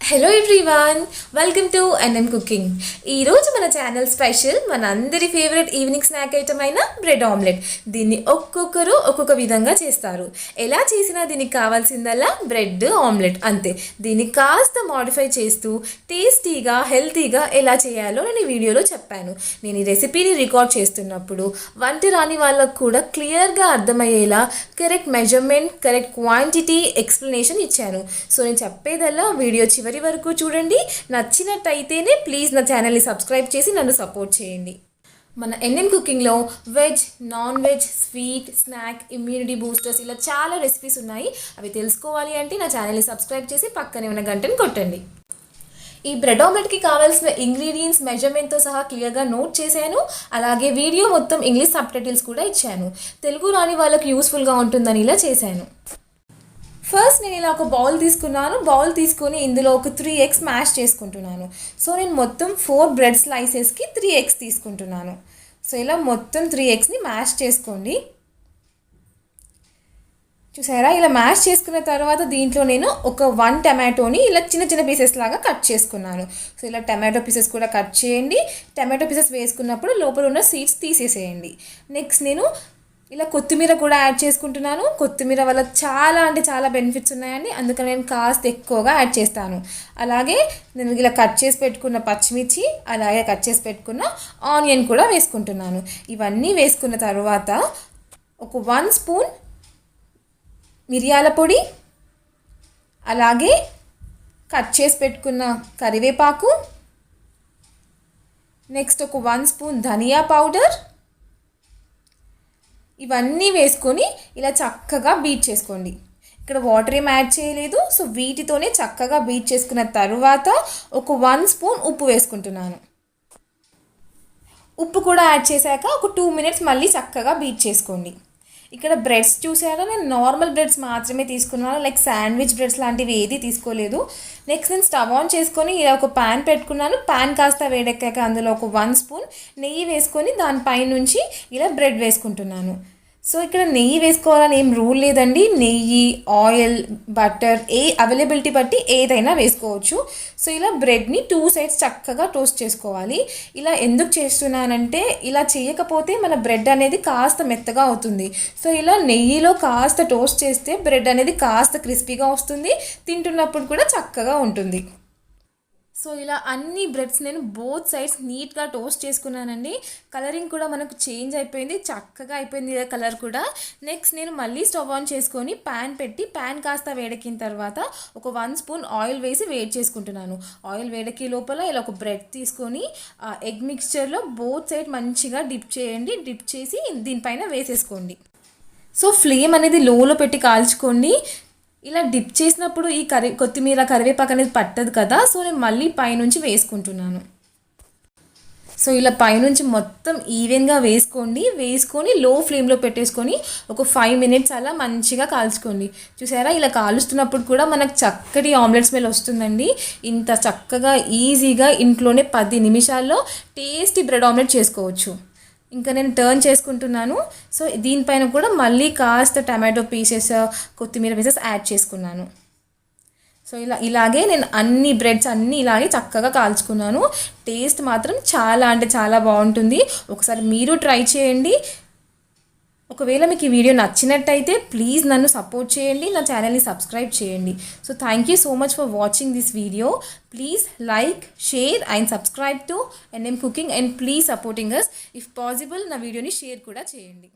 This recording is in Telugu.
Hello everyone, welcome to NM cooking. ఈరోజు మన ఛానల్ స్పెషల్ మన అందరి ఫేవరెట్ ఈవినింగ్ స్నాక్ ఐటమ్ అయిన బ్రెడ్ ఆమ్లెట్. దీన్ని ఒక్కొక్కరు ఒక్కొక్క విధంగా చేస్తారు. ఎలా చేసినా దీనికి కావాల్సిందల్లా బ్రెడ్ ఆమ్లెట్ అంతే. దీన్ని కాస్త మాడిఫై చేస్తూ టేస్టీగా హెల్తీగా ఎలా చేయాలో నేను ఈ వీడియోలో చెప్పాను. నేను ఈ రెసిపీని రికార్డ్ చేస్తున్నప్పుడు వంట రాని వాళ్ళకు కూడా క్లియర్గా అర్థమయ్యేలా correct measurement, correct quantity, explanation ఇచ్చాను. సో నేను చెప్పేదల్లా వీడియో చివరి వరకు చూడండి. నచ్చినట్టయితేనే ప్లీజ్ నా ఛానల్ని సబ్స్క్రైబ్ చేసి నన్ను సపోర్ట్ చేయండి. మన ఎన్ఎం కుకింగ్లో veg, non veg, sweet, snack, immunity boosters ఇలా చాలా రెసిపీస్ ఉన్నాయి. అవి తెలుసుకోవాలి అంటే నా ఛానల్ని సబ్స్క్రైబ్ చేసి పక్కనే ఉన్న గంటని కొట్టండి. ఈ బ్రెడ్ ఆమ్లెట్కి కావాల్సిన ఇంగ్రీడియంట్స్ మెజర్మెంట్తో సహా క్లియర్గా నోట్ చేశాను. అలాగే వీడియో మొత్తం ఇంగ్లీష్ సబ్టైటిల్స్ కూడా ఇచ్చాను. తెలుగు రాని వాళ్ళకి యూస్ఫుల్గా ఉంటుందని ఇలా చేశాను. ఫస్ట్ నేను ఇలా ఒక బౌల్ తీసుకున్నాను. బౌల్ తీసుకొని ఇందులో ఒక 3 eggs మ్యాష్ చేసుకుంటున్నాను. సో నేను మొత్తం 4 బ్రెడ్ స్లైసెస్కి 3 eggs తీసుకుంటున్నాను. సో ఇలా మొత్తం 3 eggsని మ్యాష్ చేసుకోండి. చూసారా, ఇలా మ్యాష్ చేసుకున్న తర్వాత దీంట్లో నేను ఒక 1 టమాటోని ఇలా చిన్న చిన్న పీసెస్ లాగా కట్ చేసుకున్నాను. సో ఇలా టమాటో పీసెస్ కూడా కట్ చేయండి. టమాటో పీసెస్ వేసుకున్నప్పుడు లోపల ఉన్న సీడ్స్ తీసేసేయండి. నెక్స్ట్ నేను ఇలా కొత్తిమీర కూడా యాడ్ చేసుకుంటున్నాను. కొత్తిమీర వల్ల చాలా బెనిఫిట్స్ ఉన్నాయండి, అందుకని నేను కాస్త ఎక్కువగా యాడ్ చేస్తాను. అలాగే నేను ఇలా కట్ చేసి పెట్టుకున్న పచ్చిమిర్చి, అలాగే కట్ చేసి పెట్టుకున్న ఆనియన్ కూడా వేసుకుంటున్నాను. ఇవన్నీ వేసుకున్న తర్వాత ఒక 1 స్పూన్ మిరియాల పొడి, అలాగే కట్ చేసి పెట్టుకున్న కరివేపాకు, నెక్స్ట్ ఒక 1 స్పూన్ ధనియా పౌడర్, ఇవన్నీ వేసుకొని ఇలా చక్కగా బీట్ చేసుకోండి. ఇక్కడ వాటర్ ఏం యాడ్ చేయలేదు. సో వీటితోనే చక్కగా బీట్ చేసుకున్న తర్వాత ఒక 1 స్పూన్ ఉప్పు వేసుకుంటున్నాను. ఉప్పు కూడా యాడ్ చేశాక ఒక 2 minutes మళ్ళీ చక్కగా బీట్ చేసుకోండి. ఇక్కడ బ్రెడ్స్ చూసారా, నేను నార్మల్ బ్రెడ్స్ మాత్రమే తీసుకున్నాను, లైక్ శాండ్విచ్ బ్రెడ్స్ లాంటివి ఏది తీసుకోలేదు. నెక్స్ట్ నేను స్టవ్ ఆన్ చేసుకొని ఇలా ఒక ప్యాన్ పెట్టుకున్నాను. ప్యాన్ కాస్త వేడెక్కాక అందులో ఒక 1 స్పూన్ నెయ్యి వేసుకొని దానిపై నుంచి ఇలా బ్రెడ్ వేసుకుంటున్నాను. సో ఇక్కడ నెయ్యి వేసుకోవాలని ఏం రూల్ లేదండి. నెయ్యి, ఆయిల్, బటర్ అవైలబిలిటీ బట్టి ఏదైనా వేసుకోవచ్చు. సో ఇలా బ్రెడ్ని 2 sides చక్కగా టోస్ట్ చేసుకోవాలి. ఇలా ఎందుకు చేస్తున్నానంటే ఇలా చేయకపోతే మన బ్రెడ్ అనేది కాస్త మెత్తగా అవుతుంది. సో ఇలా నెయ్యిలో కాస్త టోస్ట్ చేస్తే బ్రెడ్ అనేది కాస్త క్రిస్పీగా వస్తుంది, తింటున్నప్పుడు కూడా చక్కగా ఉంటుంది. సో ఇలా అన్ని బ్రెడ్స్ నేను బోత్ సైడ్స్ నీట్గా టోస్ట్ చేసుకున్నానండి. కలరింగ్ కూడా మనకు చేంజ్ అయిపోయింది, చక్కగా అయిపోయింది కలర్ కూడా. నెక్స్ట్ నేను మళ్ళీ స్టవ్ ఆన్ చేసుకొని ప్యాన్ పెట్టి ప్యాన్ కాస్త వేడెక్కిన తర్వాత ఒక 1 స్పూన్ ఆయిల్ వేసి వేడి చేసుకుంటున్నాను. ఆయిల్ వేడెక్కి లోపల ఇలా ఒక బ్రెడ్ తీసుకొని ఎగ్ మిక్స్చర్లో బోత్ సైడ్ మంచిగా డిప్ చేయండి. డిప్ చేసి దీనిపైన వేసేసుకోండి. సో ఫ్లేమ్ అనేది లోలో పెట్టి కాల్చుకోండి. ఇలా డిప్ చేసినప్పుడు ఈ కొత్తిమీర, కరివేపాకు అనేది పట్టదు కదా. సో నేను మళ్ళీ పైనుంచి వేసుకుంటున్నాను. సో ఇలా పైనుంచి మొత్తం ఈవెన్గా వేసుకొని లో ఫ్లేమ్లో పెట్టేసుకొని ఒక 5 minutes అలా మంచిగా కాల్చుకోండి. చూసారా, ఇలా కాలుస్తున్నప్పుడు కూడా మనకు చక్కటి ఆమ్లెట్ స్మెల్ వస్తుందండి. ఇంత చక్కగా ఈజీగా ఇంట్లోనే 10 నిమిషాల్లో టేస్టీ బ్రెడ్ ఆమ్లెట్ చేసుకోవచ్చు. ఇంకా నేను టర్న్ చేసుకుంటున్నాను. సో దీనిపైన కూడా మళ్ళీ కాస్త టమాటో పీసెస్, కొత్తిమీర పీసెస్ యాడ్ చేసుకున్నాను. సో ఇలాగే నేను అన్ని బ్రెడ్స్ అన్నీ ఇలాగే చక్కగా కాల్చుకున్నాను. టేస్ట్ మాత్రం చాలా బాగుంటుంది. ఒకసారి మీరు ట్రై చేయండి. ఒకవేళ మీకు ఈ వీడియో నచ్చినట్టయితే ప్లీజ్ నన్ను సపోర్ట్ చేయండి, నా ఛానల్ని సబ్స్క్రైబ్ చేయండి. So thank you so much for watching this video. Please like, share and subscribe to NM cooking and please supporting us. If possible నా వీడియోని షేర్ కూడా చేయండి.